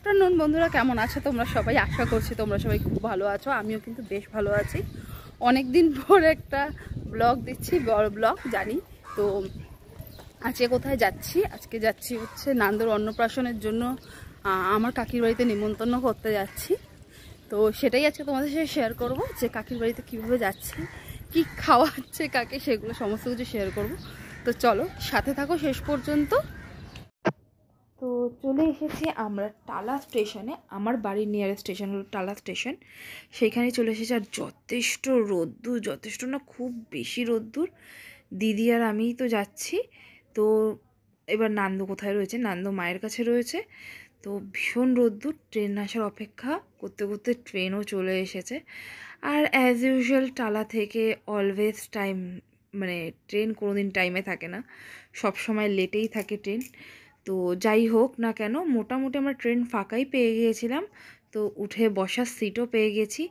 Afternoon বন্ধুরা, কেমন আছো তোমরা সবাই? আশা করছি তোমরা সবাই খুব ভালো আছো। আমিও কিন্তু বেশ ভালো আছি। অনেক দিন পরে একটা ব্লগ দিচ্ছি, বড় ব্লগ জানি। তো আজকে কোথায় যাচ্ছি? আজকে যাচ্ছি হচ্ছে নান্দর অন্নপ্রাশনের জন্য। আমার কাকির বাড়িতে নিমন্ত্রণ করতে যাচ্ছি। তো সেটাই আজকে তোমাদের সাথে শেয়ার করব, যে কাকির বাড়িতে কীভাবে যাচ্ছি, কি খাওয়াচ্ছে কাকে, সেগুলো সমস্ত কিছু শেয়ার করব। তো চলো সাথে থাকো শেষ পর্যন্ত। তো চলে এসেছি আমরা টালা স্টেশনে। আমার বাড়ির নিয়ারেস্ট স্টেশন হলো টালা স্টেশন। সেইখানে চলে এসেছি। আর যথেষ্ট রোদ্দুর, যথেষ্ট না, খুব বেশি রোদ্দুর। দিদি আর আমিই তো যাচ্ছি। তো এবার নান্দু কোথায় রয়েছে? নান্দু মায়ের কাছে রয়েছে। তো ভীষণ রোদ্দুর, ট্রেন আসার অপেক্ষা করতে করতে ট্রেনও চলে এসেছে। আর অ্যাজ ইউজুয়াল টালা থেকে অলওয়েজ টাইম, মানে ট্রেন কোনো দিন টাইমে থাকে না, সব সময় লেটেই থাকে ট্রেন। তো যাই হোক না কেন, মোটামুটি আমরা ট্রেন ফাঁকাই পেয়ে গিয়েছিলাম। তো উঠে বসার সিটও পেয়ে গেছি।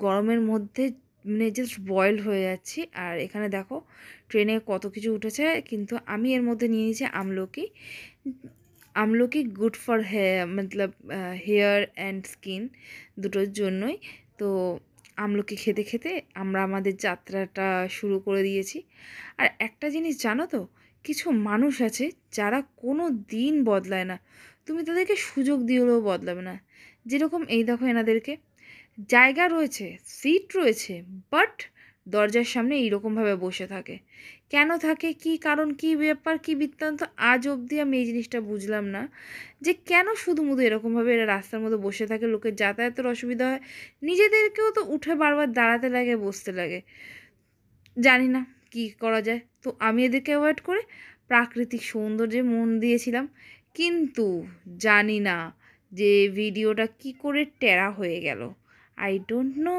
গরমের মধ্যে মানে জাস্ট বয়েল হয়ে যাচ্ছি। আর এখানে দেখো ট্রেনে কত কিছু উঠেছে, কিন্তু আমি এর মধ্যে নিয়ে নিয়েছি আমলকি। আমলকি গুড ফর মতলব হেয়ার অ্যান্ড স্কিন দুটোর জন্যই। তো আমলকি খেতে খেতে আমরা আমাদের যাত্রাটা শুরু করে দিয়েছি। আর একটা জিনিস জানো তো, কিছু মানুষ আছে যারা কোনো দিন বদলায় না, তুমি তাদেরকে সুযোগ দিয়েও বদলাবে না। যেরকম এই দেখো, এনাদেরকে জায়গা রয়েছে, সিট রয়েছে, বাট দরজার সামনে এইরকমভাবে বসে থাকে। কেন থাকে, কি কারণ, কি ব্যাপার, কি বৃত্তান্ত, আজ অবধি আমি এই জিনিসটা বুঝলাম না, যে কেন শুধুমুধু এরকমভাবে এরা রাস্তার মধ্যে বসে থাকে। লোকের যাতায়াতের অসুবিধা হয়, নিজেদেরকেও তো উঠে বারবার দাঁড়াতে লাগে, বসতে লাগে। জানি না কি করা যায়। তো আমি এদেরকে অ্যাভয়েড করে প্রাকৃতিক সৌন্দর্যে মন দিয়েছিলাম। কিন্তু জানি না যে ভিডিওটা কি করে টেরা হয়ে গেল, আই ডোন্ট নো।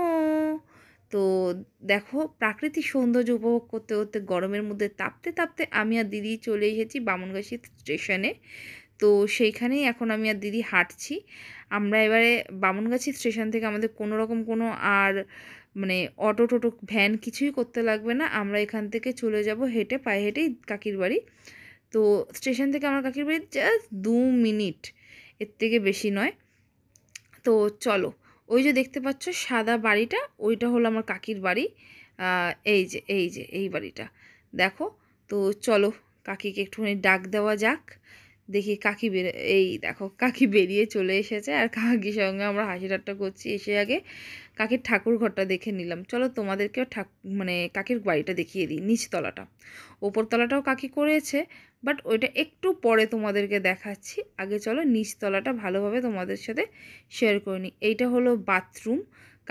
তো দেখো, প্রাকৃতিক সৌন্দর্য উপভোগ করতে করতে গরমের মধ্যে তাপতে তাপতে আমি আর দিদি চলে এসেছি বামুনগাছি স্টেশনে। তো সেইখানেই এখন আমি আর দিদি হাঁটছি। আমরা এবারে বামুনগাছি স্টেশন থেকে আমাদের কোনো রকম কোনো আর মানে অটো টোটো ভ্যান কিছুই করতে লাগবে না। আমরা এখান থেকে চলে যাব হেঁটে, পায়ে হেঁটেই কাকির বাড়ি। তো স্টেশন থেকে আমার কাকির বাড়ি জাস্ট 2 মিনিট, এর থেকে বেশি নয়। তো চলো, ওই যে দেখতে পাচ্ছ সাদা বাড়িটা, ওইটা হলো আমার কাকির বাড়ি। এই যে এই বাড়িটা দেখো। তো চলো কাকিকে একটুখানি ডাক দেওয়া যাক। দেখি কাকি এই দেখো কাকি বেরিয়ে চলে এসেছে। আর কাকির সঙ্গে আমরা হাসি ঠাট্টা করছি। এসে আগে কাকির ঠাকুর ঘরটা দেখে নিলাম। চলো তোমাদেরকেও মানে কাকির বাড়িটা দেখিয়ে দিই, নিচতলাটা। ওপরতলাটাও কাকি করেছে, বাট ওইটা একটু পরে তোমাদেরকে দেখাচ্ছি। আগে চলো নিচতলাটা ভালোভাবে তোমাদের সাথে শেয়ার করে নিই। এইটা হলো বাথরুম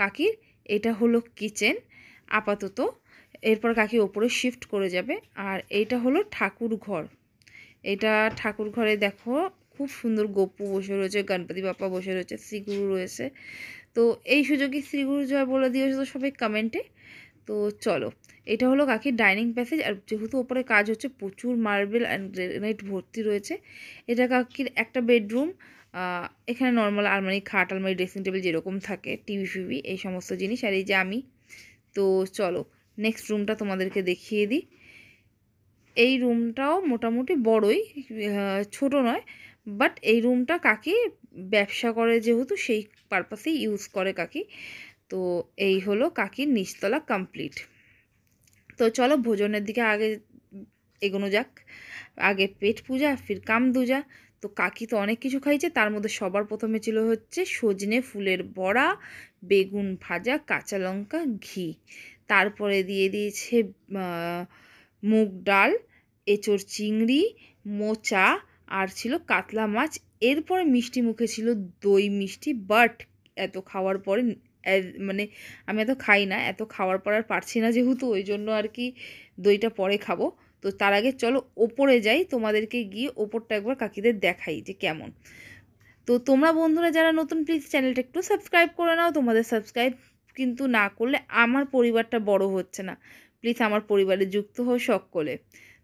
কাকির, এটা হলো কিচেন আপাতত। এরপর কাকি ওপরে শিফট করে যাবে। আর এইটা হলো ঠাকুর ঘর। এটা ঠাকুর ঘরে দেখো খুব সুন্দর গপু বসে রয়েছে, গণপতি বাপ্পা বসে রয়েছে, শ্রীগুরু রয়েছে। তো এই সুযোগে শ্রীগুরু জয় বলে দিয়েছে তো সবাই কমেন্টে। তো চলো, এটা হলো কাকির ডাইনিং প্যাসেজ। আর যেহেতু ওপরে কাজ হচ্ছে, প্রচুর মার্বেল অ্যান্ড গ্রানাইট ভর্তি রয়েছে। এটা কাকির একটা বেডরুম। এখানে নর্মাল আলমারি, খাট, আলমারি, ড্রেসিং টেবিল যেরকম থাকে, টিভি ফিভি এই সমস্ত জিনিস। আর এই যে আমি। তো চলো নেক্সট রুমটা তোমাদেরকে দেখিয়ে দিই। এই রুমটাও মোটামুটি বড়ই, ছোট নয়। বাট এই রুমটা কাকি ব্যবসা করে যেহেতু, সেই পারপাসেই ইউজ করে কাকি। তো এই হলো কাকির নিচতলা কমপ্লিট। তো চলো ভোজনের দিকে আগে এগোনো যাক। আগে পেট পূজা ফির কাম দুজা। তো কাকি তো অনেক কিছু খাইছে, তার মধ্যে সবার প্রথমে ছিল হচ্ছে সজনে ফুলের বড়া, বেগুন ভাজা, কাঁচা লঙ্কা, ঘি। তারপরে দিয়ে দিয়েছে মুগ ডাল, এঁচোড় চিংড়ি, মোচা, আর ছিল কাতলা মাছ। এরপরে মিষ্টি মুখে ছিল দই মিষ্টি। বাট এত খাওয়ার পরে মানে আমি এত খাই না, এত খাওয়ার পর আর পারছি না যেহেতু, ওই জন্য আর কি দইটা পরে খাবো। তো তার আগে চলো ওপরে যাই, তোমাদেরকে গিয়ে ওপরটা একবার কাকিদের দেখাই যে কেমন। তো তোমরা বন্ধুরা যারা নতুন, প্লিজ চ্যানেলটা একটু সাবস্ক্রাইব করে নাও। তোমাদের সাবস্ক্রাইব কিন্তু না করলে আমার পরিবারটা বড় হচ্ছে না। প্লিজ আমার পরিবারে যুক্ত হও সকলে।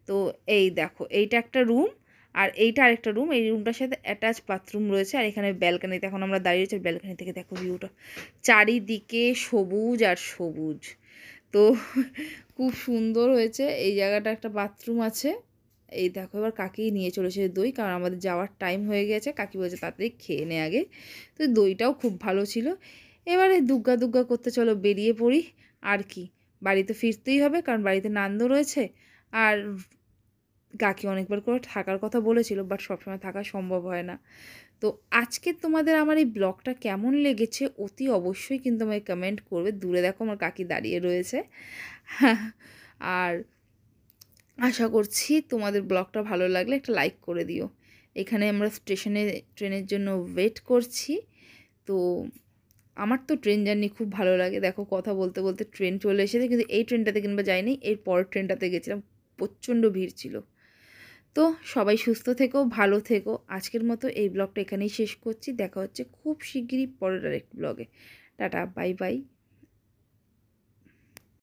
তো এই দেখো, এইটা একটা রুম, আর এইটা আরেকটা রুম। এই রুমটার সাথে অ্যাটাচ বাথরুম রয়েছে। আর এখানে ব্যালকানিতে এখন আমরা দাঁড়িয়ে রয়েছি। ব্যালকানি থেকে দেখো ভিউটা, চারিদিকে সবুজ আর সবুজ। তো খুব সুন্দর হয়েছে এই জায়গাটা। একটা বাথরুম আছে, এই দেখো এবার কাকি নিয়ে চলেছে দই, কারণ আমাদের যাওয়ার টাইম হয়ে গেছে। কাকি বলছে তাড়াতাড়ি খেয়ে নে আগে। তো দইটাও খুব ভালো ছিল। এবারে দুগ্গা দুগ্গা করতে চলো বেরিয়ে পড়ি। আর কি, বাড়িতে ফিরতেই হবে, কারণ বাড়িতে নান্দু রয়েছে। আর কাকি অনেকবার করে থাকার কথা বলেছিল, বাট সবসময় থাকা সম্ভব হয় না। তো আজকে তোমাদের আমার এই ব্লগটা কেমন লেগেছে অতি অবশ্যই কিন্তু আমাকে কমেন্ট করবে। দূরে দেখো আমার কাকি দাঁড়িয়ে রয়েছে। আর আশা করছি তোমাদের ব্লগটা ভালো লাগলে একটা লাইক করে দিও। এখানে আমরা স্টেশনে ট্রেনের জন্য ওয়েট করছি। তো আমার তো ট্রেন জার্নি খুব ভালো লাগে। দেখো কথা বলতে বলতে ট্রেন চলে এসেছে, কিন্তু এই ট্রেনটাতে কিংবা যাইনি, এর পরের ট্রেনটাতে গেছিলাম, প্রচণ্ড ভিড় ছিল। তো সবাই সুস্থ থেকো, ভালো থেকো। আজকের মতো এই ব্লগটা এখানেই শেষ করছি। দেখা হচ্ছে খুব শিগগিরই পরের আরেকটি ব্লগে। Tata, bye bye.